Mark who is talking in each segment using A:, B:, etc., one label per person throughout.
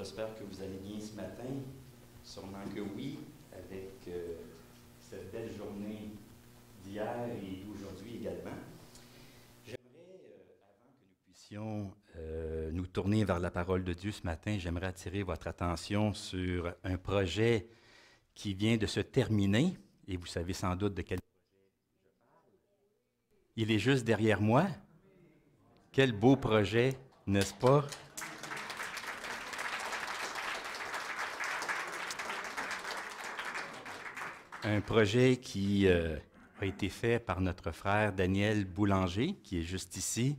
A: j'espère que vous allez bien ce matin. Sûrement que oui, avec cette belle journée d'hier et d'aujourd'hui également. J'aimerais, avant que nous puissions nous tourner vers la parole de Dieu ce matin, j'aimerais attirer votre attention sur un projet qui vient de se terminer, et vous savez sans doute de quel projet je parle. Il est juste derrière moi. Quel beau projet, n'est-ce pas? Un projet qui a été fait par notre frère Daniel Boulanger, qui est juste ici.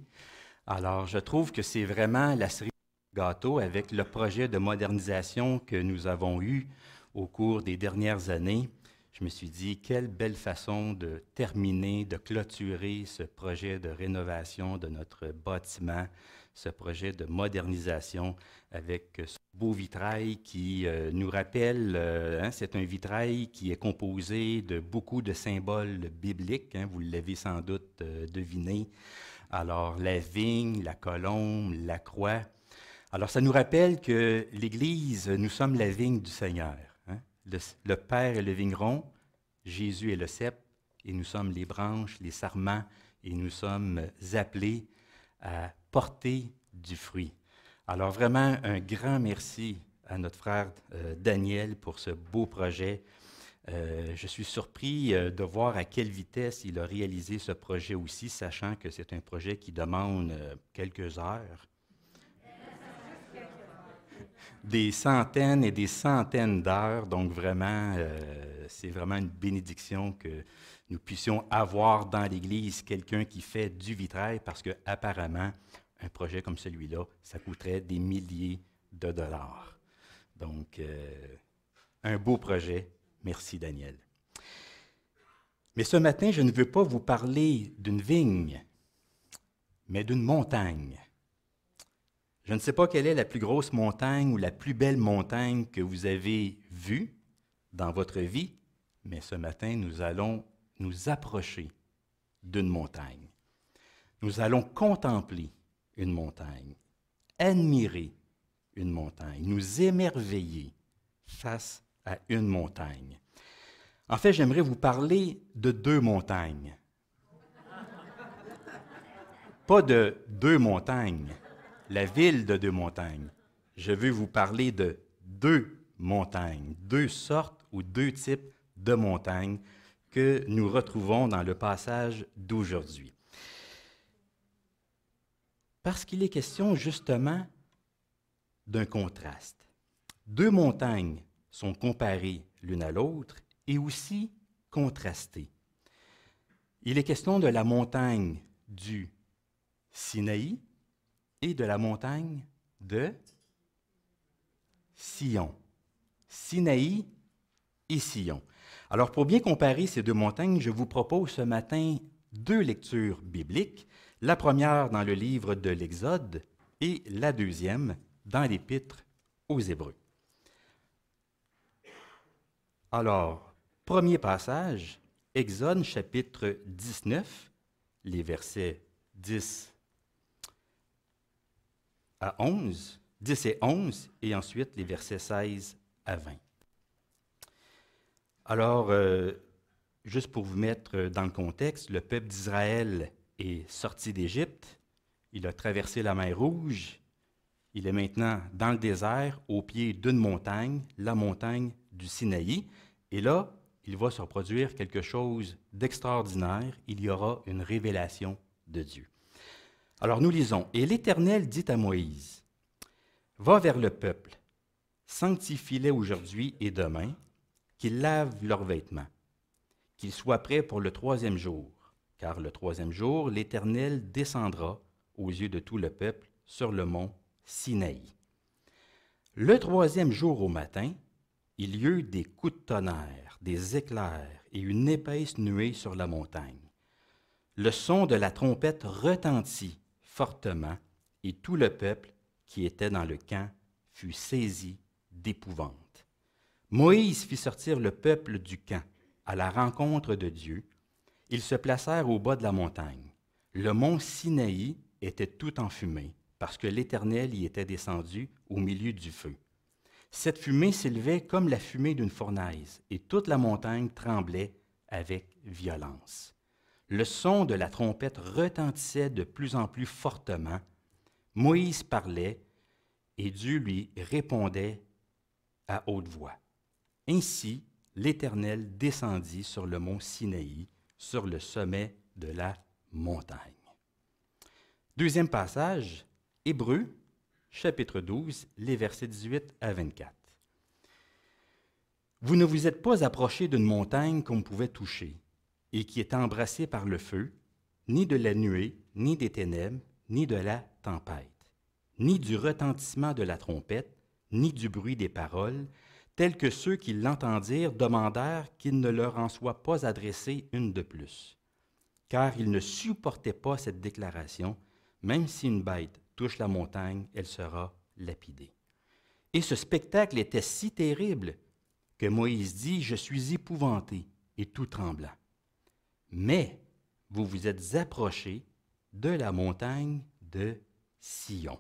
A: Alors, je trouve que c'est vraiment la cerise du gâteau avec le projet de modernisation que nous avons eu au cours des dernières années. Je me suis dit, quelle belle façon de terminer, de clôturer ce projet de rénovation de notre bâtiment, ce projet de modernisation avec ce beau vitrail qui nous rappelle, c'est un vitrail qui est composé de beaucoup de symboles bibliques, vous l'avez sans doute deviné. Alors, la vigne, la colombe, la croix. Alors, ça nous rappelle que l'Église, nous sommes la vigne du Seigneur. Le Père est le vigneron, Jésus est le cep, et nous sommes les branches, les sarments, et nous sommes appelés à porter du fruit. Alors vraiment, un grand merci à notre frère Daniel pour ce beau projet. Je suis surpris de voir à quelle vitesse il a réalisé ce projet aussi, sachant que c'est un projet qui demande quelques heures. Des centaines et des centaines d'heures, donc vraiment, c'est vraiment une bénédiction que nous puissions avoir dans l'Église quelqu'un qui fait du vitrail, parce qu'apparemment, un projet comme celui-là, ça coûterait des milliers de dollars. Donc, un beau projet. Merci, Daniel. Mais ce matin, je ne veux pas vous parler d'une vigne, mais d'une montagne. Je ne sais pas quelle est la plus grosse montagne ou la plus belle montagne que vous avez vue dans votre vie, mais ce matin, nous allons nous approcher d'une montagne. Nous allons contempler une montagne, admirer une montagne, nous émerveiller face à une montagne. En fait, j'aimerais vous parler de deux montagnes. Pas de deux montagnes, la ville de deux montagnes. Je veux vous parler de deux montagnes, deux sortes ou deux types de montagnes que nous retrouvons dans le passage d'aujourd'hui. Parce qu'il est question justement d'un contraste. Deux montagnes sont comparées l'une à l'autre et aussi contrastées. Il est question de la montagne du Sinaï et de la montagne de Sion. Sinaï et Sion. Alors, pour bien comparer ces deux montagnes, je vous propose ce matin deux lectures bibliques. La première dans le livre de l'Exode et la deuxième dans l'Épître aux Hébreux. Alors, premier passage, Exode chapitre 19, les versets 10 à 11, 10 et 11, et ensuite les versets 16 à 20. Alors, juste pour vous mettre dans le contexte, le peuple d'Israël est sorti d'Égypte, il a traversé la mer Rouge, il est maintenant dans le désert, au pied d'une montagne, la montagne du Sinaï, et là, il va se produire quelque chose d'extraordinaire, il y aura une révélation de Dieu. Alors nous lisons, « Et l'Éternel dit à Moïse, « Va vers le peuple, sanctifie-les aujourd'hui et demain, qu'ils lavent leurs vêtements, qu'ils soient prêts pour le troisième jour, car le troisième jour, l'Éternel descendra aux yeux de tout le peuple sur le mont Sinaï. Le troisième jour au matin, il y eut des coups de tonnerre, des éclairs et une épaisse nuée sur la montagne. Le son de la trompette retentit fortement, et tout le peuple qui était dans le camp fut saisi d'épouvante. Moïse fit sortir le peuple du camp à la rencontre de Dieu. Ils se placèrent au bas de la montagne. Le mont Sinaï était tout enfumé, parce que l'Éternel y était descendu au milieu du feu. Cette fumée s'élevait comme la fumée d'une fournaise, et toute la montagne tremblait avec violence. Le son de la trompette retentissait de plus en plus fortement. Moïse parlait, et Dieu lui répondait à haute voix. Ainsi, l'Éternel descendit sur le mont Sinaï, sur le sommet de la montagne. Deuxième passage, Hébreux, chapitre 12, les versets 18 à 24. Vous ne vous êtes pas approchés d'une montagne qu'on pouvait toucher et qui est embrassée par le feu, ni de la nuée, ni des ténèbres, ni de la tempête, ni du retentissement de la trompette, ni du bruit des paroles, tels que ceux qui l'entendirent demandèrent qu'il ne leur en soit pas adressé une de plus. Car ils ne supportaient pas cette déclaration, même si une bête touche la montagne, elle sera lapidée. Et ce spectacle était si terrible que Moïse dit, « Je suis épouvanté et tout tremblant. » Mais vous vous êtes approchés de la montagne de Sion,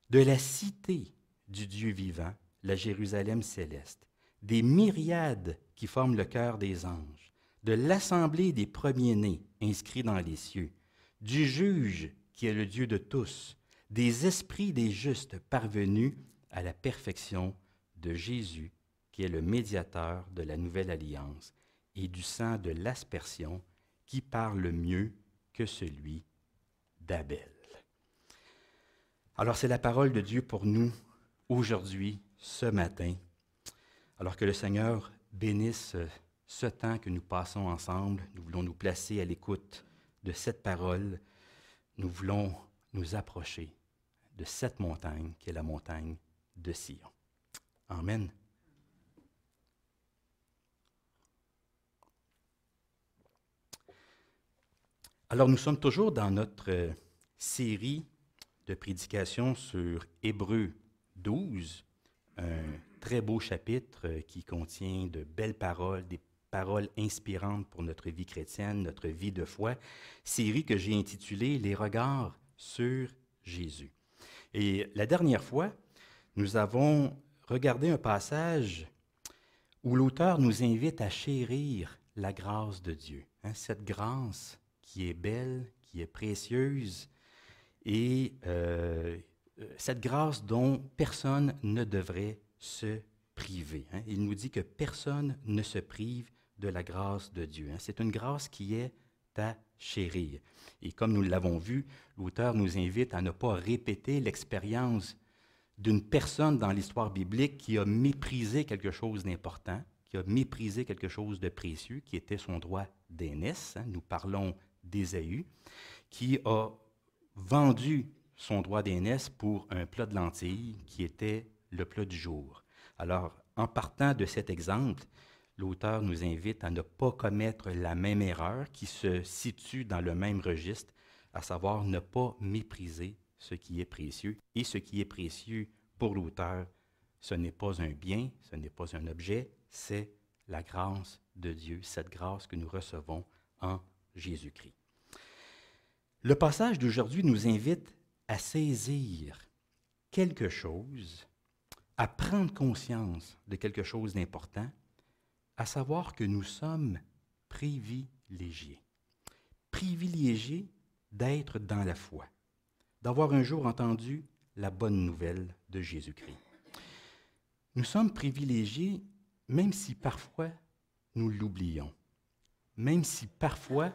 A: de la cité du Dieu vivant, la Jérusalem céleste, des myriades qui forment le cœur des anges, de l'assemblée des premiers-nés inscrits dans les cieux, du juge qui est le Dieu de tous, des esprits des justes parvenus à la perfection de Jésus, qui est le médiateur de la nouvelle alliance, et du sang de l'aspersion qui parle mieux que celui d'Abel. Alors c'est la parole de Dieu pour nous aujourd'hui, ce matin. Alors que le Seigneur bénisse ce temps que nous passons ensemble, nous voulons nous placer à l'écoute de cette parole. Nous voulons nous approcher de cette montagne qui est la montagne de Sion. Amen. Alors nous sommes toujours dans notre série de prédications sur Hébreux 12, un très beau chapitre qui contient de belles paroles, des paroles inspirantes pour notre vie chrétienne, notre vie de foi, série que j'ai intitulée « Les regards sur Jésus ». Et la dernière fois, nous avons regardé un passage où l'auteur nous invite à chérir la grâce de Dieu, cette grâce qui est belle, qui est précieuse, et cette grâce dont personne ne devrait se priver. Il nous dit que personne ne se prive de la grâce de Dieu. C'est une grâce qui est à chérir. Et comme nous l'avons vu, l'auteur nous invite à ne pas répéter l'expérience d'une personne dans l'histoire biblique qui a méprisé quelque chose d'important, qui a méprisé quelque chose de précieux, qui était son droit d'aînesse. Nous parlons d'Ésaü, qui a vendu son droit d'aînesse pour un plat de lentilles qui était le plat du jour. Alors, en partant de cet exemple, l'auteur nous invite à ne pas commettre la même erreur qui se situe dans le même registre, à savoir ne pas mépriser ce qui est précieux. Et ce qui est précieux pour l'auteur, ce n'est pas un bien, ce n'est pas un objet, c'est la grâce de Dieu, cette grâce que nous recevons en Jésus-Christ. Le passage d'aujourd'hui nous invite à saisir quelque chose, à prendre conscience de quelque chose d'important, à savoir que nous sommes privilégiés. Privilégiés d'être dans la foi, d'avoir un jour entendu la bonne nouvelle de Jésus-Christ. Nous sommes privilégiés même si parfois nous l'oublions, même si parfois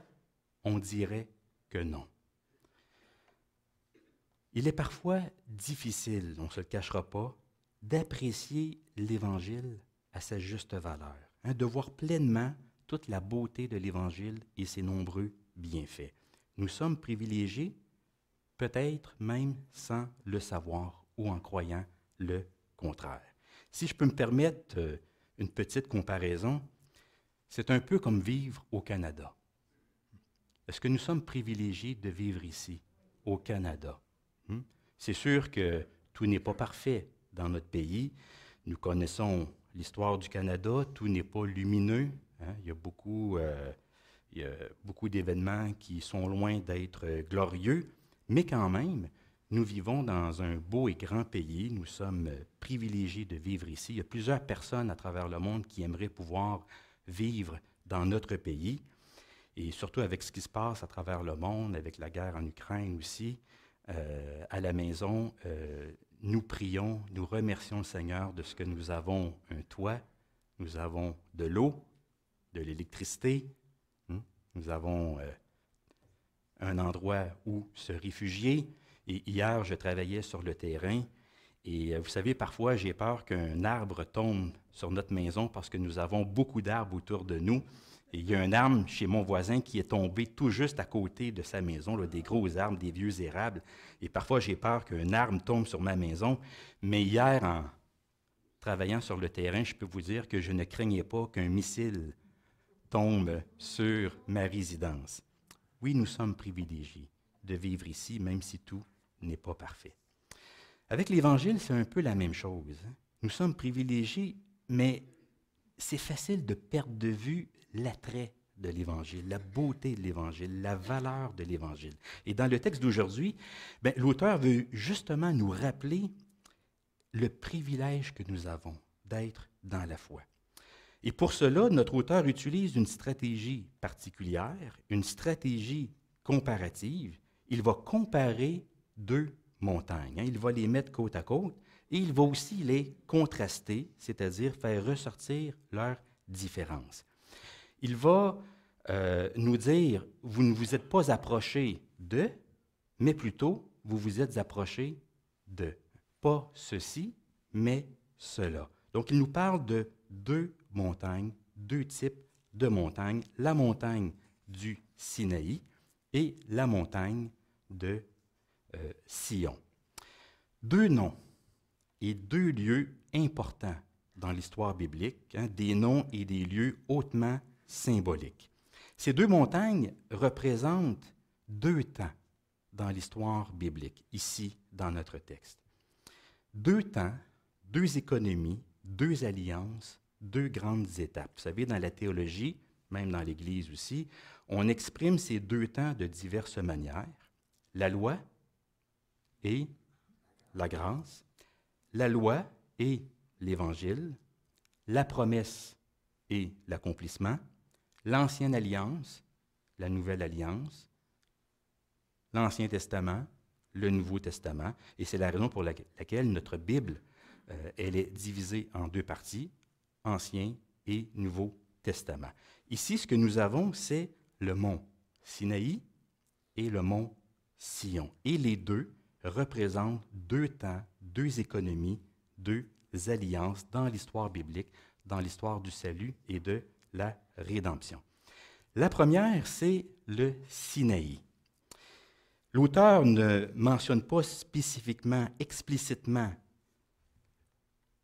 A: on dirait que non. Il est parfois difficile, on ne se le cachera pas, d'apprécier l'Évangile à sa juste valeur, de voir pleinement toute la beauté de l'Évangile et ses nombreux bienfaits. Nous sommes privilégiés, peut-être même sans le savoir ou en croyant le contraire. Si je peux me permettre une petite comparaison, c'est un peu comme vivre au Canada. Est-ce que nous sommes privilégiés de vivre ici, au Canada? C'est sûr que tout n'est pas parfait dans notre pays. Nous connaissons l'histoire du Canada, tout n'est pas lumineux. Il y a beaucoup d'événements qui sont loin d'être glorieux, mais quand même, Nous vivons dans un beau et grand pays. Nous sommes privilégiés de vivre ici. Il y a plusieurs personnes à travers le monde qui aimeraient pouvoir vivre dans notre pays. Et surtout avec ce qui se passe à travers le monde, avec la guerre en Ukraine aussi, à la maison, nous prions, nous remercions le Seigneur de ce que nous avons un toit, nous avons de l'eau, de l'électricité, nous avons un endroit où se réfugier. Et hier, je travaillais sur le terrain et vous savez, parfois, j'ai peur qu'un arbre tombe sur notre maison parce que nous avons beaucoup d'arbres autour de nous. Et il y a un arbre chez mon voisin qui est tombé tout juste à côté de sa maison, là, des gros arbres, des vieux érables. Et parfois, j'ai peur qu'un arbre tombe sur ma maison. Mais hier, en travaillant sur le terrain, je peux vous dire que je ne craignais pas qu'un missile tombe sur ma résidence. Oui, nous sommes privilégiés de vivre ici, même si tout n'est pas parfait. Avec l'Évangile, c'est un peu la même chose. Nous sommes privilégiés, mais c'est facile de perdre de vue l'attrait de l'Évangile, la beauté de l'Évangile, la valeur de l'Évangile. Et dans le texte d'aujourd'hui, l'auteur veut justement nous rappeler le privilège que nous avons d'être dans la foi. Et pour cela, notre auteur utilise une stratégie particulière, une stratégie comparative. Il va comparer deux montagnes. Il va les mettre côte à côte et il va aussi les contraster, c'est-à-dire faire ressortir leurs différences. Il va nous dire, vous ne vous êtes pas approchés de, mais plutôt, vous vous êtes approchés de. Pas ceci, mais cela. Donc, il nous parle de deux montagnes, deux types de montagnes, la montagne du Sinaï et la montagne de Sion. Deux noms et deux lieux importants dans l'histoire biblique, des noms et des lieux hautement symboliques. Ces deux montagnes représentent deux temps dans l'histoire biblique, ici dans notre texte. Deux temps, deux économies, deux alliances, deux grandes étapes. Vous savez, dans la théologie, même dans l'Église aussi, on exprime ces deux temps de diverses manières. La loi et la grâce, la loi et l'Évangile, la promesse et l'accomplissement, l'Ancienne Alliance, la Nouvelle Alliance, l'Ancien Testament, le Nouveau Testament, et c'est la raison pour laquelle notre Bible, elle est divisée en deux parties, Ancien et Nouveau Testament. Ici, ce que nous avons, c'est le mont Sinaï et le mont Sion. Et les deux représentent deux temps, deux économies, deux alliances dans l'histoire biblique, dans l'histoire du salut et de la rédemption. La première, c'est le Sinaï. L'auteur ne mentionne pas spécifiquement, explicitement,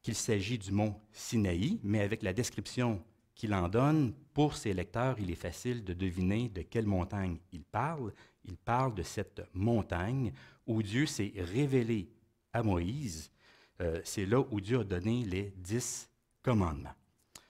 A: qu'il s'agit du mont Sinaï, mais avec la description qu'il en donne, pour ses lecteurs, il est facile de deviner de quelle montagne il parle. Il parle de cette montagne où Dieu s'est révélé à Moïse. C'est là où Dieu a donné les 10 commandements.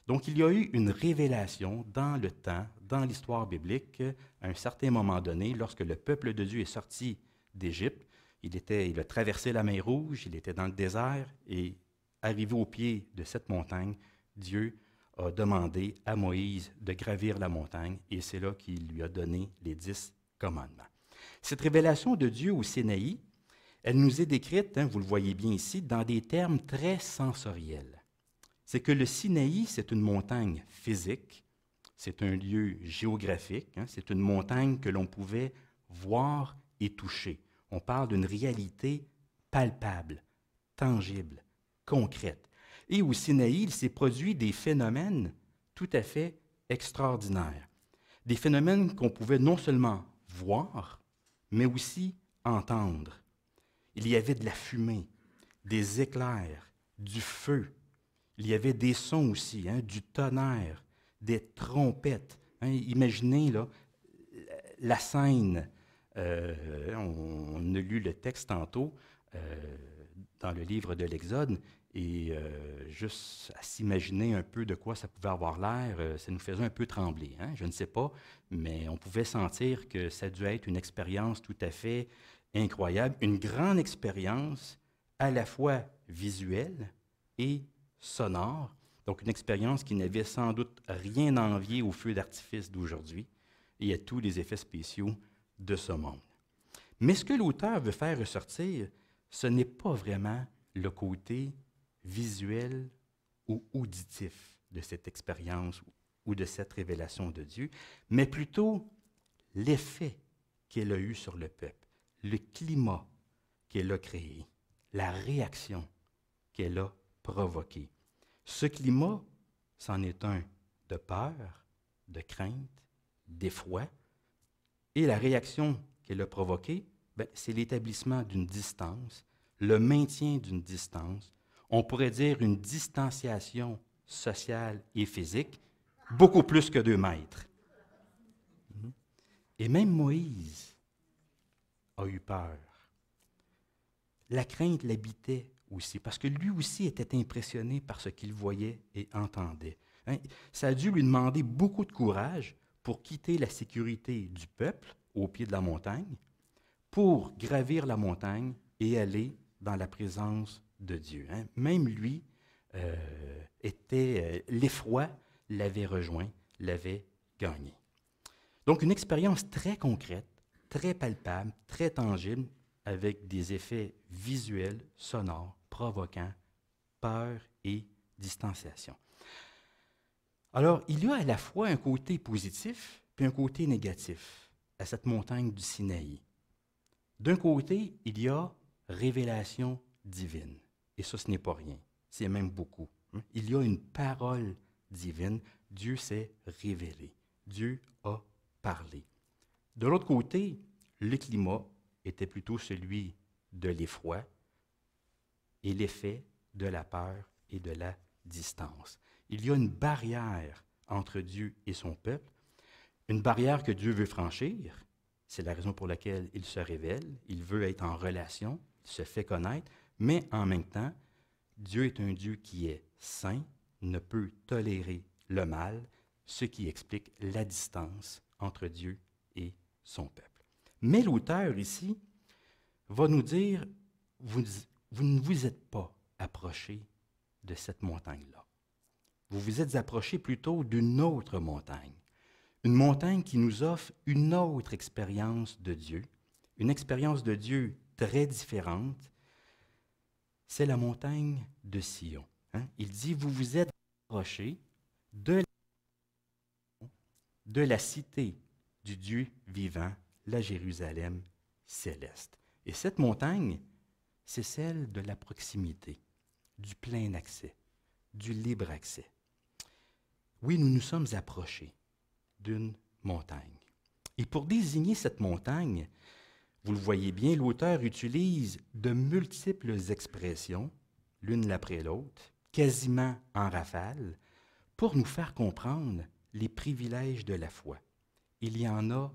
A: Donc, il y a eu une révélation dans le temps, dans l'histoire biblique, à un certain moment donné, lorsque le peuple de Dieu est sorti d'Égypte. Il a traversé la mer Rouge, il était dans le désert, et arrivé au pied de cette montagne, Dieu a demandé à Moïse de gravir la montagne, et c'est là qu'il lui a donné les 10 commandements. Cette révélation de Dieu au Sinaï, elle nous est décrite, vous le voyez bien ici, dans des termes très sensoriels. C'est que le Sinaï, c'est une montagne physique, c'est un lieu géographique, c'est une montagne que l'on pouvait voir et toucher. On parle d'une réalité palpable, tangible, concrète. Et au Sinaï, il s'est produit des phénomènes tout à fait extraordinaires. Des phénomènes qu'on pouvait non seulement voir, mais aussi entendre. Il y avait de la fumée, des éclairs, du feu. Il y avait des sons aussi, du tonnerre, des trompettes. Imaginez là, la scène. On a lu le texte tantôt dans le livre de l'Exode, et juste à s'imaginer un peu de quoi ça pouvait avoir l'air, ça nous faisait un peu trembler. Je ne sais pas, mais on pouvait sentir que ça a dû être une expérience tout à fait incroyable, une grande expérience à la fois visuelle et sonore. Donc, une expérience qui n'avait sans doute rien à envier aux feux d'artifice d'aujourd'hui et à tous les effets spéciaux de ce monde. Mais ce que l'auteur veut faire ressortir, ce n'est pas vraiment le côté visuel ou auditif de cette expérience ou de cette révélation de Dieu, mais plutôt l'effet qu'elle a eu sur le peuple, le climat qu'elle a créé, la réaction qu'elle a provoquée. Ce climat, c'en est un de peur, de crainte, d'effroi, et la réaction qu'elle a provoquée, c'est l'établissement d'une distance, le maintien d'une distance, on pourrait dire une distanciation sociale et physique, beaucoup plus que 2 mètres. Et même Moïse a eu peur. La crainte l'habitait aussi, parce que lui aussi était impressionné par ce qu'il voyait et entendait. Ça a dû lui demander beaucoup de courage pour quitter la sécurité du peuple au pied de la montagne, pour gravir la montagne et aller dans la présence de Dieu. Même lui, l'effroi l'avait rejoint, l'avait gagné. Donc, une expérience très concrète, très palpable, très tangible, avec des effets visuels, sonores, provoquant peur et distanciation. Alors, il y a à la fois un côté positif puis un côté négatif à cette montagne du Sinaï. D'un côté, il y a révélation divine. Et ça, ce n'est pas rien. C'est même beaucoup. Il y a une parole divine. Dieu s'est révélé. Dieu a parlé. De l'autre côté, le climat était plutôt celui de l'effroi et l'effet de la peur et de la distance. Il y a une barrière entre Dieu et son peuple, une barrière que Dieu veut franchir. C'est la raison pour laquelle il se révèle, il veut être en relation, il se fait connaître, mais en même temps, Dieu est un Dieu qui est saint, ne peut tolérer le mal, ce qui explique la distance entre Dieu et son peuple. Mais l'auteur ici va nous dire, vous ne vous êtes pas approché de cette montagne-là. Vous vous êtes approché plutôt d'une autre montagne. Une montagne qui nous offre une autre expérience de Dieu, une expérience de Dieu très différente. C'est la montagne de Sion. Il dit, vous vous êtes approchés de la cité du Dieu vivant, la Jérusalem céleste. Et cette montagne, c'est celle de la proximité, du plein accès, du libre accès. Oui, nous nous sommes approchés d'une montagne. Et pour désigner cette montagne, vous le voyez bien, l'auteur utilise de multiples expressions, l'une après l'autre, quasiment en rafale, pour nous faire comprendre les privilèges de la foi. Il y en a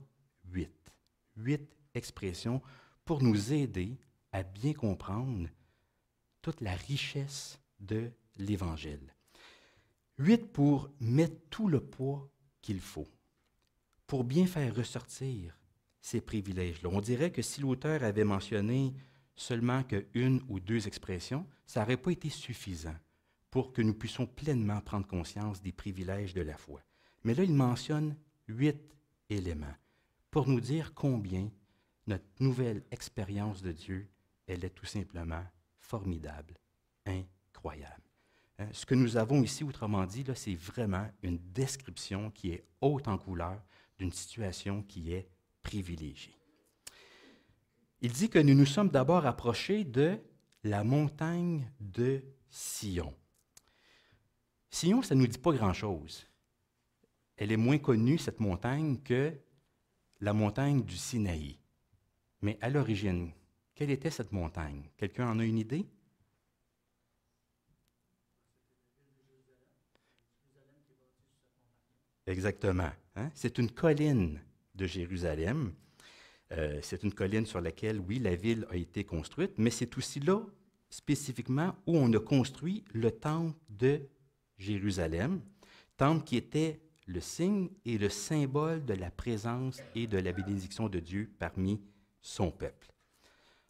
A: 8. 8 expressions pour nous aider à bien comprendre toute la richesse de l'Évangile. 8 pour mettre tout le poids qu'il faut, pour bien faire ressortir ces privilèges-là. On dirait que si l'auteur avait mentionné seulement qu'une ou 2 expressions, ça n'aurait pas été suffisant pour que nous puissions pleinement prendre conscience des privilèges de la foi. Mais là, il mentionne 8 éléments pour nous dire combien notre nouvelle expérience de Dieu, elle est tout simplement formidable, incroyable. Ce que nous avons ici, autrement dit, là, c'est vraiment une description qui est haute en couleur d'une situation qui est privilégiée. Il dit que nous nous sommes d'abord approchés de la montagne de Sion. Sion, ça ne nous dit pas grand-chose. Elle est moins connue, cette montagne, que la montagne du Sinaï. Mais à l'origine, quelle était cette montagne? Quelqu'un en a une idée? Exactement. C'est une colline de Jérusalem. C'est une colline sur laquelle, oui, la ville a été construite, mais c'est aussi là, spécifiquement, où on a construit le temple de Jérusalem, temple qui était le signe et le symbole de la présence et de la bénédiction de Dieu parmi son peuple.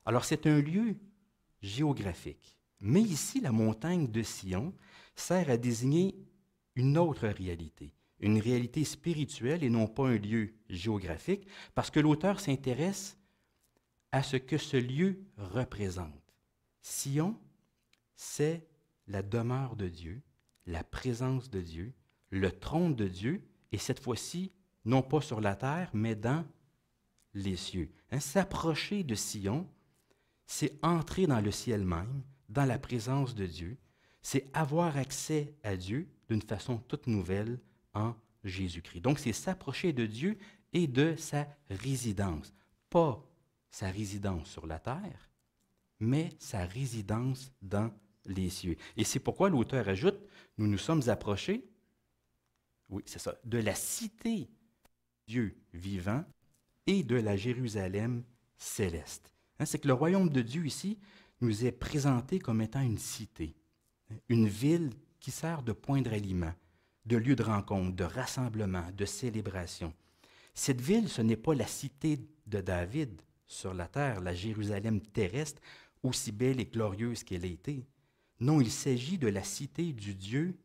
A: Alors, c'est un lieu géographique. Mais ici, la montagne de Sion sert à désigner une autre réalité, une réalité spirituelle et non pas un lieu géographique, parce que l'auteur s'intéresse à ce que ce lieu représente. Sion, c'est la demeure de Dieu, la présence de Dieu, le trône de Dieu, et cette fois-ci, non pas sur la terre, mais dans les cieux. S'approcher de Sion, c'est entrer dans le ciel même, dans la présence de Dieu, c'est avoir accès à Dieu d'une façon toute nouvelle en Jésus-Christ. Donc, c'est s'approcher de Dieu et de sa résidence. Pas sa résidence sur la terre, mais sa résidence dans les cieux. Et c'est pourquoi l'auteur ajoute, nous nous sommes approchés, oui, c'est ça, de la cité de Dieu vivant et de la Jérusalem céleste. C'est que le royaume de Dieu ici nous est présenté comme étant une cité, une ville qui sert de point de ralliement, de lieu de rencontre, de rassemblement, de célébration. Cette ville, ce n'est pas la cité de David sur la terre, la Jérusalem terrestre, aussi belle et glorieuse qu'elle a été. Non, il s'agit de la cité du Dieu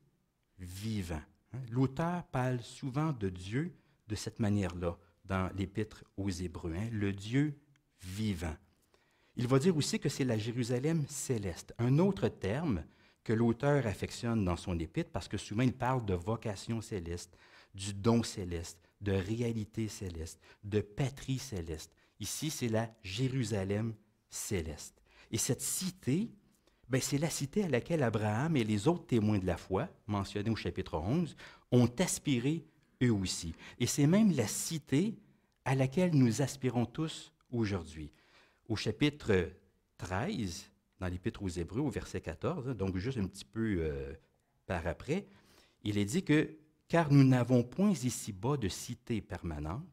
A: vivant. L'auteur parle souvent de Dieu de cette manière-là dans l'Épître aux Hébreux, le Dieu vivant. Il va dire aussi que c'est la Jérusalem céleste, un autre terme que l'auteur affectionne dans son épître parce que souvent il parle de vocation céleste, du don céleste, de réalité céleste, de patrie céleste. Ici, c'est la Jérusalem céleste. Et cette cité, c'est la cité à laquelle Abraham et les autres témoins de la foi, mentionnés au chapitre 11, ont aspiré eux aussi. Et c'est même la cité à laquelle nous aspirons tous aujourd'hui. Au chapitre 13, dans l'Épître aux Hébreux, au verset 14, donc juste un petit peu par après, il est dit que « Car nous n'avons point ici-bas de cité permanente,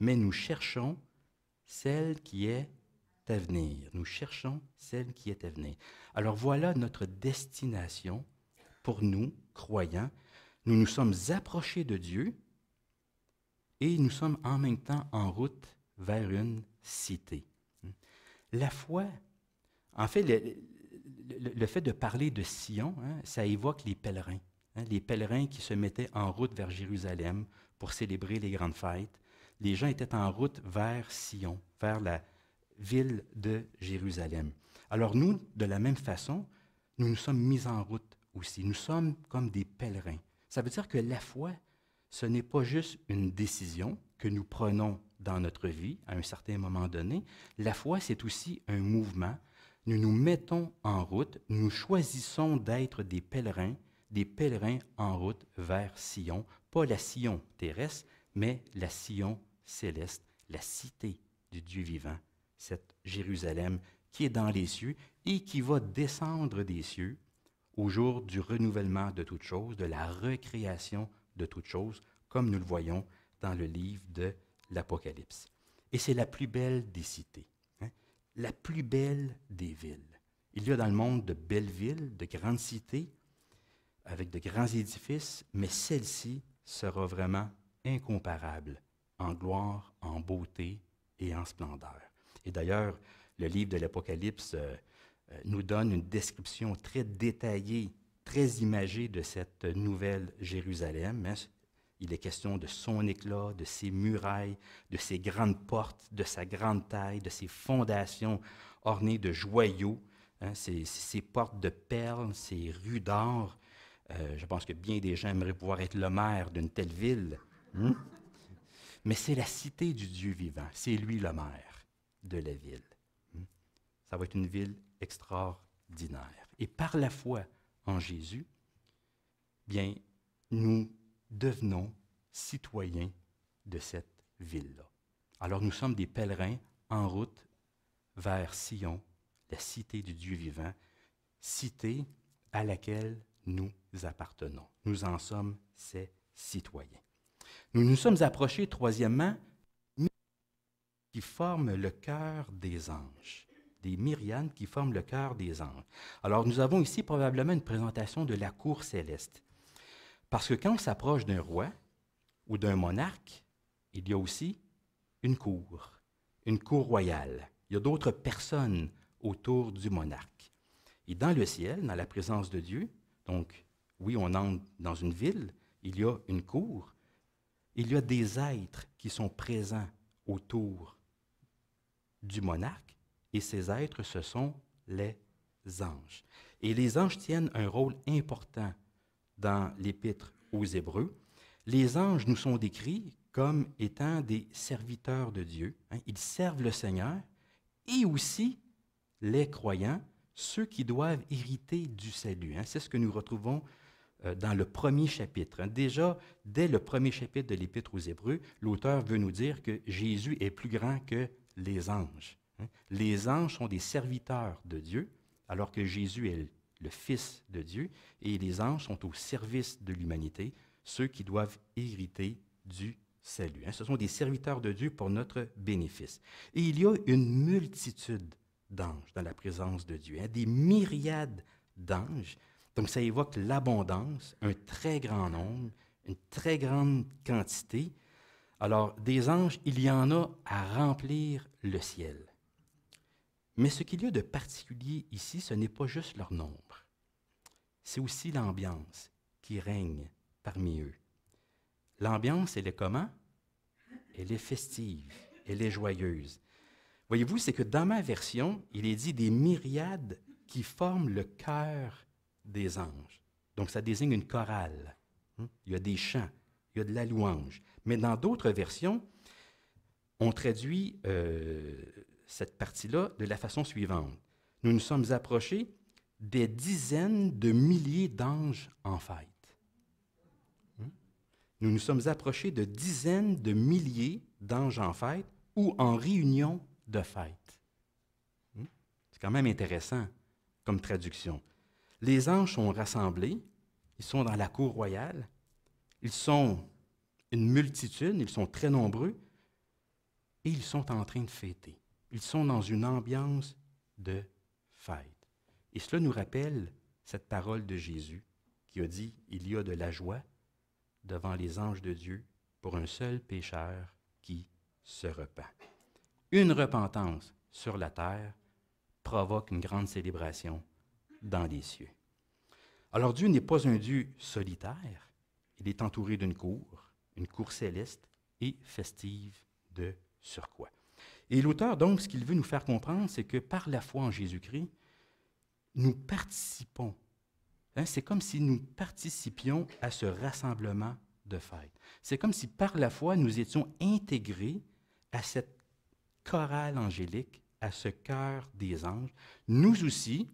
A: mais nous cherchons celle qui est à venir. » Nous cherchons celle qui est à venir. Alors voilà notre destination pour nous, croyants. Nous nous sommes approchés de Dieu et nous sommes en même temps en route vers une cité. La foi, en fait, le fait de parler de Sion, ça évoque les pèlerins qui se mettaient en route vers Jérusalem pour célébrer les grandes fêtes. Les gens étaient en route vers Sion, vers la ville de Jérusalem. Alors nous, de la même façon, nous nous sommes mis en route aussi. Nous sommes comme des pèlerins. Ça veut dire que la foi, ce n'est pas juste une décision que nous prenons dans notre vie à un certain moment donné. La foi, c'est aussi un mouvement. Nous nous mettons en route, nous choisissons d'être des pèlerins en route vers Sion, pas la Sion terrestre, mais la Sion céleste, la cité du Dieu vivant, cette Jérusalem qui est dans les cieux et qui va descendre des cieux au jour du renouvellement de toutes choses, de la recréation de toutes choses, comme nous le voyons dans le livre de l'Apocalypse. Et c'est la plus belle des cités, la plus belle des villes. Il y a dans le monde de belles villes, de grandes cités, avec de grands édifices, mais celle-ci sera vraiment incomparable en gloire, en beauté et en splendeur. Et d'ailleurs, le livre de l'Apocalypse nous donne une description très détaillée, très imagée de cette nouvelle Jérusalem. Il est question de son éclat, de ses murailles, de ses grandes portes, de sa grande taille, de ses fondations ornées de joyaux, ses portes de perles, ses rues d'or. Je pense que bien des gens aimeraient pouvoir être le maire d'une telle ville. Mais c'est la cité du Dieu vivant. C'est lui le maire de la ville. Ça va être une ville extraordinaire. Et par la foi en Jésus, bien, nous devenons citoyens de cette ville-là. Alors nous sommes des pèlerins en route vers Sion, la cité du Dieu vivant, cité à laquelle nous appartenons. Nous en sommes ses citoyens. Nous nous sommes approchés, troisièmement, qui forment le cœur des anges. Des myriades qui forment le cœur des anges. Alors nous avons ici probablement une présentation de la cour céleste. Parce que quand on s'approche d'un roi ou d'un monarque, il y a aussi une cour royale. Il y a d'autres personnes autour du monarque. Et dans le ciel, dans la présence de Dieu, donc, oui, on entre dans une ville, il y a une cour, il y a des êtres qui sont présents autour du monarque, et ces êtres, ce sont les anges. Et les anges tiennent un rôle important dans l'Épître aux Hébreux. Les anges nous sont décrits comme étant des serviteurs de Dieu. Ils servent le Seigneur et aussi les croyants, ceux qui doivent hériter du salut. C'est ce que nous retrouvons dans le premier chapitre. Déjà, dès le premier chapitre de l'Épître aux Hébreux, l'auteur veut nous dire que Jésus est plus grand que les anges. Les anges sont des serviteurs de Dieu, alors que Jésus est le Fils de Dieu, et les anges sont au service de l'humanité, ceux qui doivent hériter du salut. Ce sont des serviteurs de Dieu pour notre bénéfice. Et il y a une multitude d'anges dans la présence de Dieu, des myriades d'anges. Donc ça évoque l'abondance, un très grand nombre, une très grande quantité. Alors, des anges, il y en a à remplir le ciel. Mais ce qu'il y a de particulier ici, ce n'est pas juste leur nombre. C'est aussi l'ambiance qui règne parmi eux. L'ambiance, elle est comment? Elle est festive, elle est joyeuse. Voyez-vous, c'est que dans ma version, il est dit des myriades qui forment le chœur des anges. Donc, ça désigne une chorale. Il y a des chants, il y a de la louange. Mais dans d'autres versions, on traduit cette partie-là de la façon suivante. Nous nous sommes approchés des dizaines de milliers d'anges en fête. Nous nous sommes approchés de dizaines de milliers d'anges en fête ou en réunion de fête. C'est quand même intéressant comme traduction. Les anges sont rassemblés, ils sont dans la cour royale, ils sont une multitude, ils sont très nombreux, et ils sont en train de fêter. Ils sont dans une ambiance de fête. Et cela nous rappelle cette parole de Jésus qui a dit « Il y a de la joie devant les anges de Dieu pour un seul pécheur qui se repent. » Une repentance sur la terre provoque une grande célébration dans les cieux. Alors Dieu n'est pas un Dieu solitaire, il est entouré d'une cour céleste et festive de surcroît. Et l'auteur, donc, ce qu'il veut nous faire comprendre, c'est que par la foi en Jésus-Christ, nous participons. C'est comme si nous participions à ce rassemblement de fête. C'est comme si par la foi, nous étions intégrés à cette chorale angélique, à ce chœur des anges. Nous aussi,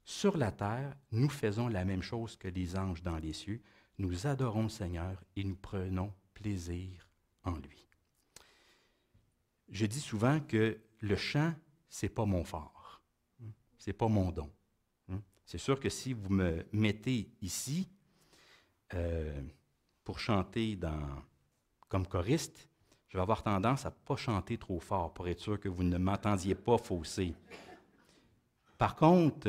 A: sur la terre, nous faisons la même chose que les anges dans les cieux. Nous adorons le Seigneur et nous prenons plaisir en lui. Je dis souvent que le chant, ce n'est pas mon fort, ce n'est pas mon don. C'est sûr que si vous me mettez ici pour chanter comme choriste, je vais avoir tendance à ne pas chanter trop fort pour être sûr que vous ne m'entendiez pas fausser. Par contre,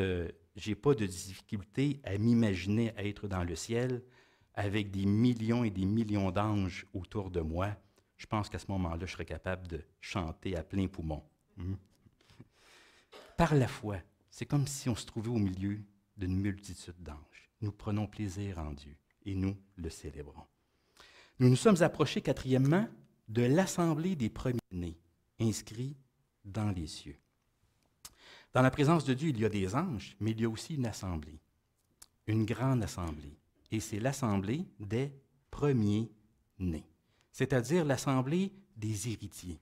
A: je n'ai pas de difficulté à m'imaginer être dans le ciel avec des millions et des millions d'anges autour de moi. Je pense qu'à ce moment-là, je serais capable de chanter à plein poumon. Par la foi, c'est comme si on se trouvait au milieu d'une multitude d'anges. Nous prenons plaisir en Dieu et nous le célébrons. Nous nous sommes approchés, quatrièmement, de l'assemblée des premiers-nés, inscrits dans les cieux. Dans la présence de Dieu, il y a des anges, mais il y a aussi une assemblée, une grande assemblée. Et c'est l'assemblée des premiers-nés, c'est-à-dire l'assemblée des héritiers,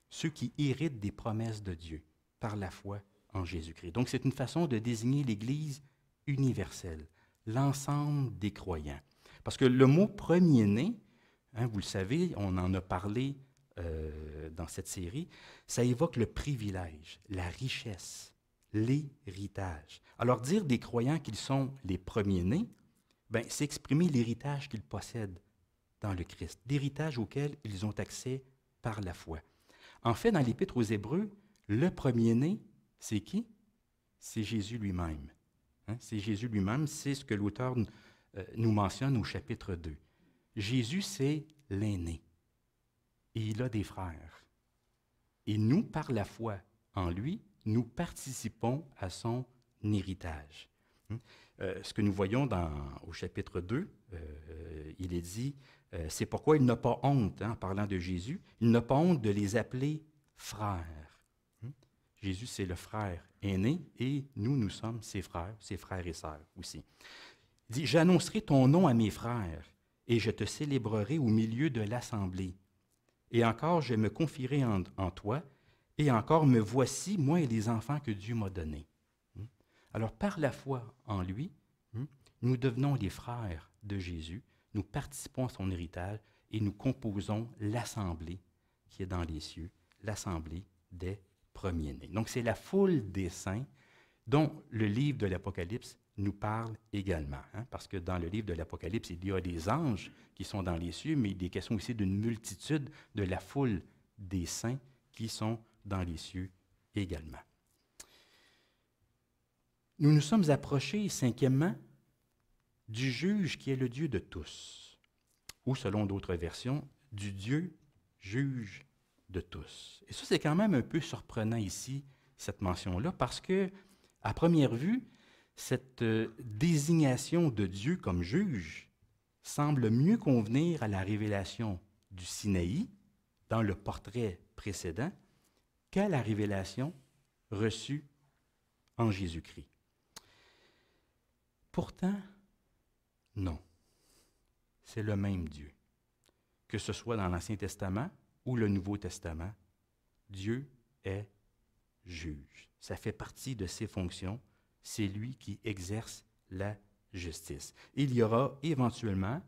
A: ceux qui héritent des promesses de Dieu par la foi en Jésus-Christ. Donc, c'est une façon de désigner l'Église universelle, l'ensemble des croyants. Parce que le mot « premier-né », vous le savez, on en a parlé dans cette série, ça évoque le privilège, la richesse, l'héritage. Alors, dire des croyants qu'ils sont les premiers-nés, c'est exprimer l'héritage qu'ils possèdent dans le Christ, l'héritage auquel ils ont accès par la foi. En fait, dans l'Épître aux Hébreux, le premier-né, c'est qui? C'est Jésus lui-même. C'est Jésus lui-même, c'est ce que l'auteur nous mentionne au chapitre 2. Jésus, c'est l'aîné. Et il a des frères. Et nous, par la foi en lui, nous participons à son héritage. Ce que nous voyons au chapitre 2, il est dit, c'est pourquoi il n'a pas honte, en parlant de Jésus, il n'a pas honte de les appeler frères. Jésus, c'est le frère aîné et nous sommes ses frères et sœurs aussi. Il dit, j'annoncerai ton nom à mes frères et je te célébrerai au milieu de l'assemblée. Et encore, je me confierai en toi et encore, me voici, moi et les enfants que Dieu m'a donnés. Alors, par la foi en lui, nous devenons les frères de Jésus, nous participons à son héritage et nous composons l'assemblée qui est dans les cieux, l'assemblée des premiers-nés. Donc, c'est la foule des saints dont le livre de l'Apocalypse nous parle également. Parce que dans le livre de l'Apocalypse, il y a des anges qui sont dans les cieux, mais il est question aussi d'une multitude de la foule des saints qui sont dans les cieux également. Nous nous sommes approchés, cinquièmement, du juge qui est le Dieu de tous, ou selon d'autres versions, du Dieu juge de tous. Et ça, c'est quand même un peu surprenant ici, cette mention-là, parce que, à première vue, cette désignation de Dieu comme juge semble mieux convenir à la révélation du Sinaï, dans le portrait précédent, qu'à la révélation reçue en Jésus-Christ. Pourtant, non. C'est le même Dieu. Que ce soit dans l'Ancien Testament ou le Nouveau Testament, Dieu est juge. Ça fait partie de ses fonctions. C'est lui qui exerce la justice. Il y aura éventuellement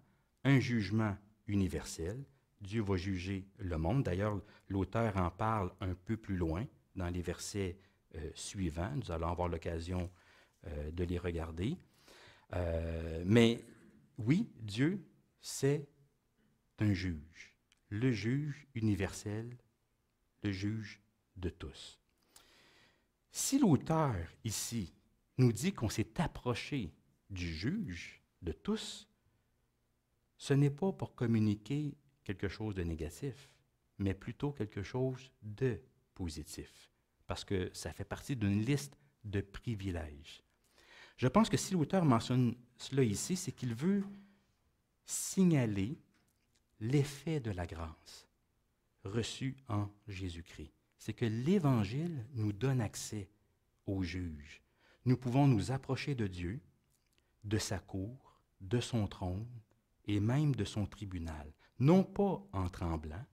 A: un jugement universel. Dieu va juger le monde. D'ailleurs, l'auteur en parle un peu plus loin dans les versets suivants. Nous allons avoir l'occasion de les regarder. Mais oui, Dieu, c'est un juge, le juge universel, le juge de tous. Si l'auteur ici nous dit qu'on s'est approché du juge de tous, ce n'est pas pour communiquer quelque chose de négatif, mais plutôt quelque chose de positif, parce que ça fait partie d'une liste de privilèges. Je pense que si l'auteur mentionne cela ici, c'est qu'il veut signaler l'effet de la grâce reçue en Jésus-Christ. C'est que l'Évangile nous donne accès au juge. Nous pouvons nous approcher de Dieu, de sa cour, de son trône et même de son tribunal, non pas en tremblant,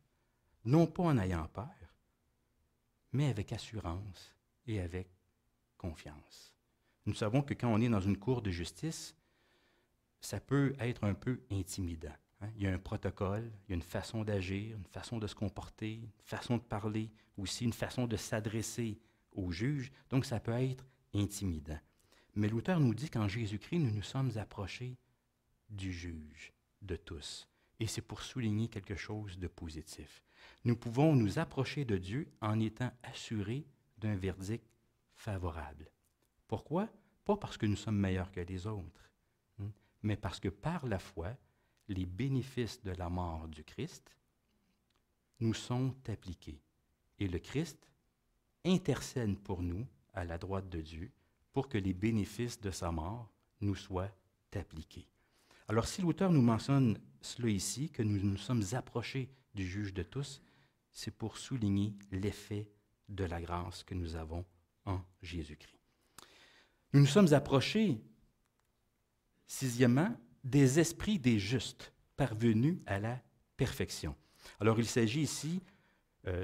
A: non pas en ayant peur, mais avec assurance et avec confiance. Nous savons que quand on est dans une cour de justice, ça peut être un peu intimidant. Il y a un protocole, il y a une façon d'agir, une façon de se comporter, une façon de parler, aussi une façon de s'adresser au juge. Donc, ça peut être intimidant. Mais l'auteur nous dit qu'en Jésus-Christ, nous nous sommes approchés du juge de tous. Et c'est pour souligner quelque chose de positif. Nous pouvons nous approcher de Dieu en étant assurés d'un verdict favorable. Pourquoi? Pas parce que nous sommes meilleurs que les autres, mais parce que par la foi, les bénéfices de la mort du Christ nous sont appliqués. Et le Christ intercède pour nous à la droite de Dieu pour que les bénéfices de sa mort nous soient appliqués. Alors, si l'auteur nous mentionne cela ici, que nous nous sommes approchés du juge de tous, c'est pour souligner l'effet de la grâce que nous avons en Jésus-Christ. Nous nous sommes approchés, sixièmement, des esprits des justes parvenus à la perfection. Alors, il s'agit ici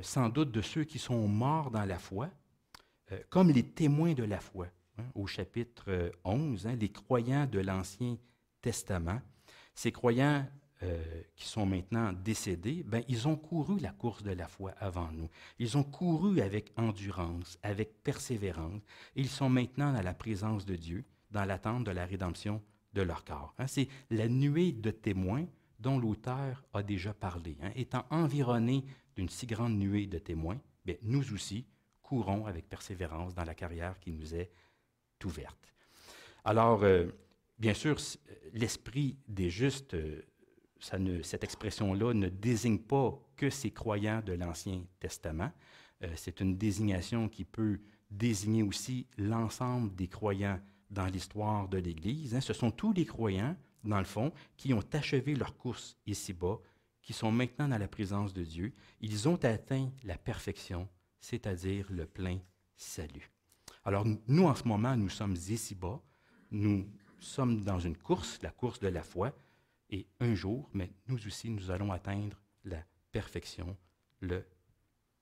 A: sans doute de ceux qui sont morts dans la foi, comme les témoins de la foi. Au chapitre 11, les croyants de l'Ancien Testament, ces croyants qui sont maintenant décédés, ils ont couru la course de la foi avant nous. Ils ont couru avec endurance, avec persévérance, et ils sont maintenant dans la présence de Dieu, dans l'attente de la rédemption de leur corps. C'est la nuée de témoins dont l'auteur a déjà parlé. Étant environnés d'une si grande nuée de témoins, nous aussi courons avec persévérance dans la carrière qui nous est ouverte. Alors, bien sûr, l'esprit des justes, cette expression-là ne désigne pas que ces croyants de l'Ancien Testament, C'est une désignation qui peut désigner aussi l'ensemble des croyants dans l'histoire de l'Église. Ce sont tous les croyants, dans le fond, qui ont achevé leur course ici-bas, qui sont maintenant dans la présence de Dieu. Ils ont atteint la perfection, c'est-à-dire le plein salut. Alors, nous, en ce moment, nous sommes ici-bas. Nous sommes dans une course, la course de la foi, et un jour, mais nous aussi, nous allons atteindre la perfection, le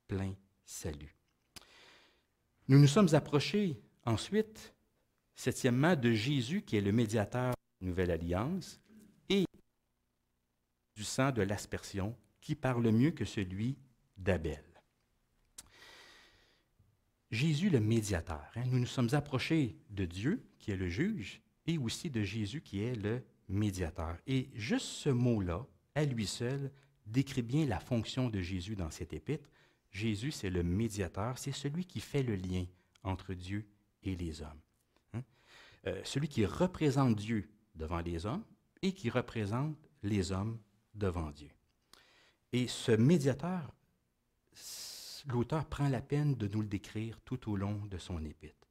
A: plein salut. Nous nous sommes approchés ensuite, septièmement, de Jésus, qui est le médiateur de la Nouvelle Alliance, et du sang de l'aspersion, qui parle mieux que celui d'Abel. Jésus, le médiateur. Nous nous sommes approchés de Dieu, qui est le juge, et aussi de Jésus, qui est le médiateur. Et juste ce mot-là, à lui seul, décrit bien la fonction de Jésus dans cette épître. Jésus, c'est le médiateur, c'est celui qui fait le lien entre Dieu et les hommes. Celui qui représente Dieu devant les hommes et qui représente les hommes devant Dieu. Et ce médiateur, l'auteur prend la peine de nous le décrire tout au long de son épître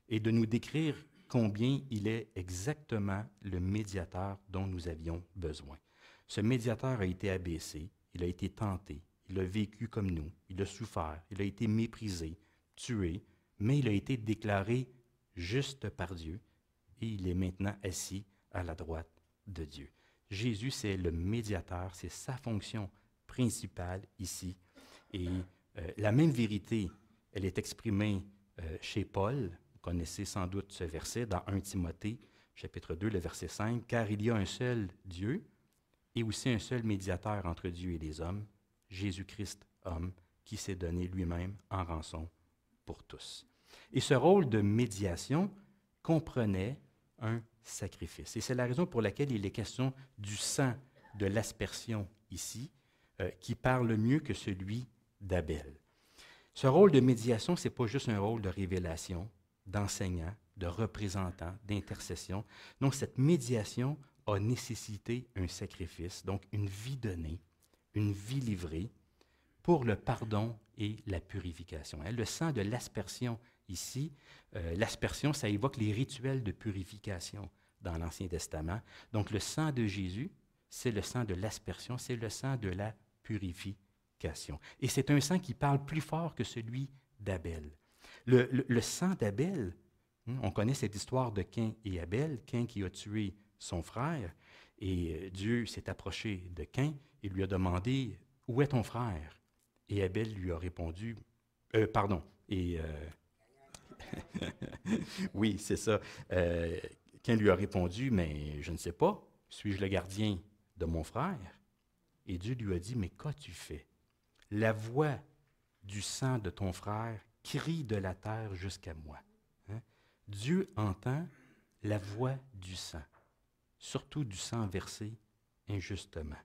A: et de nous décrire combien il est exactement le médiateur dont nous avions besoin. Ce médiateur a été abaissé, il a été tenté, il a vécu comme nous, il a souffert, il a été méprisé, tué, mais il a été déclaré juste par Dieu et il est maintenant assis à la droite de Dieu. Jésus, c'est le médiateur, c'est sa fonction principale ici. Et la même vérité, elle est exprimée chez Paul. Vous connaissez sans doute ce verset dans 1 Timothée, chapitre 2, le verset 5. « Car il y a un seul Dieu et aussi un seul médiateur entre Dieu et les hommes, Jésus-Christ, homme, qui s'est donné lui-même en rançon pour tous. » Et ce rôle de médiation comprenait un sacrifice. Et c'est la raison pour laquelle il est question du sang de l'aspersion ici, qui parle mieux que celui d'Abel. Ce rôle de médiation, ce n'est pas juste un rôle de révélation, d'enseignant, de représentant, d'intercession. Non, cette médiation a nécessité un sacrifice, donc une vie donnée, une vie livrée pour le pardon et la purification. Le sang de l'aspersion ici, l'aspersion, ça évoque les rituels de purification dans l'Ancien Testament. Donc le sang de Jésus, c'est le sang de l'aspersion, c'est le sang de la purification. Et c'est un sang qui parle plus fort que celui d'Abel. Le sang d'Abel, on connaît cette histoire de Caïn et Abel, Caïn qui a tué son frère, et Dieu s'est approché de Caïn et lui a demandé « Où est ton frère? » Et Abel lui a répondu, oui, c'est ça. Caïn lui a répondu « Mais je ne sais pas, suis-je le gardien de mon frère? » Et Dieu lui a dit « Mais qu'as-tu fait? La voix du sang de ton frère crie de la terre jusqu'à moi. » Dieu entend la voix du sang, surtout du sang versé injustement.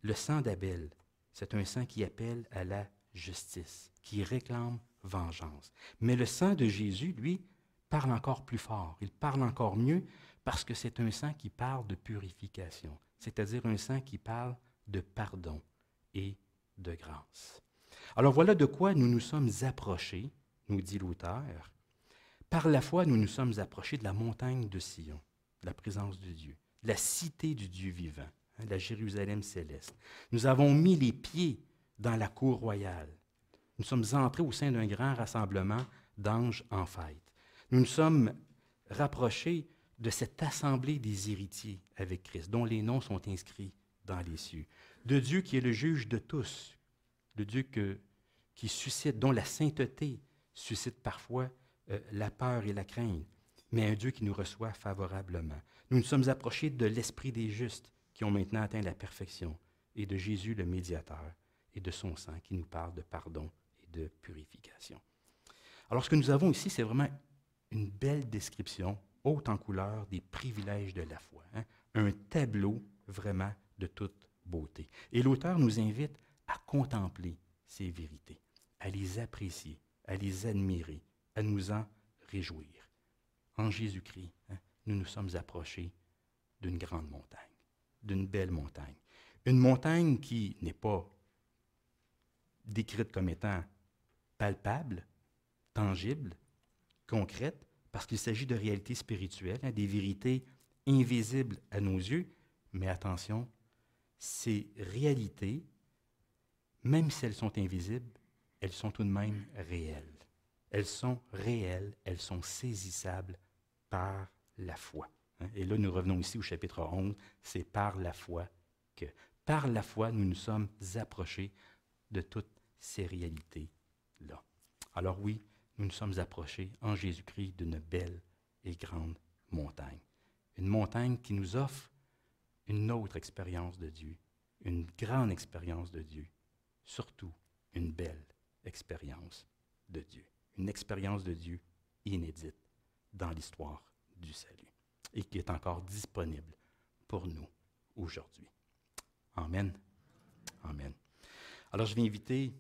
A: Le sang d'Abel, c'est un sang qui appelle à la justice, qui réclame vengeance. Mais le sang de Jésus, lui, parle encore plus fort. Il parle encore mieux parce que c'est un sang qui parle de purification, c'est-à-dire un sang qui parle de pardon et de grâce. Alors voilà de quoi nous nous sommes approchés, nous dit l'auteur. Par la foi, nous nous sommes approchés de la montagne de Sion, de la présence de Dieu, de la cité du Dieu vivant, la Jérusalem céleste. Nous avons mis les pieds dans la cour royale. Nous sommes entrés au sein d'un grand rassemblement d'anges en fête. Nous nous sommes rapprochés de cette assemblée des héritiers avec Christ, dont les noms sont inscrits dans les cieux. De Dieu qui est le juge de tous, de Dieu qui suscite, dont la sainteté suscite parfois la peur et la crainte, mais un Dieu qui nous reçoit favorablement. Nous nous sommes approchés de l'esprit des justes qui ont maintenant atteint la perfection et de Jésus le médiateur et de son sang qui nous parle de pardon et de purification. Alors ce que nous avons ici, c'est vraiment une belle description, haute en couleur, des privilèges de la foi. Un tableau vraiment de toute beauté. Et l'auteur nous invite à contempler ces vérités, à les apprécier, à les admirer, à nous en réjouir. En Jésus-Christ, nous nous sommes approchés d'une grande montagne, d'une belle montagne. Une montagne qui n'est pas décrite comme étant palpables, tangibles, concrètes, parce qu'il s'agit de réalités spirituelles, des vérités invisibles à nos yeux. Mais attention, ces réalités, même si elles sont invisibles, elles sont tout de même réelles. Elles sont réelles, elles sont saisissables par la foi. Et là, nous revenons ici au chapitre 11, c'est par la foi que, par la foi, nous nous sommes approchés de toutes ces réalités-là. Alors oui, nous nous sommes approchés en Jésus-Christ d'une belle et grande montagne. Une montagne qui nous offre une autre expérience de Dieu, une grande expérience de Dieu, surtout une belle expérience de Dieu. Une expérience de Dieu inédite dans l'histoire du salut et qui est encore disponible pour nous aujourd'hui. Amen. Amen. Alors, je vais inviter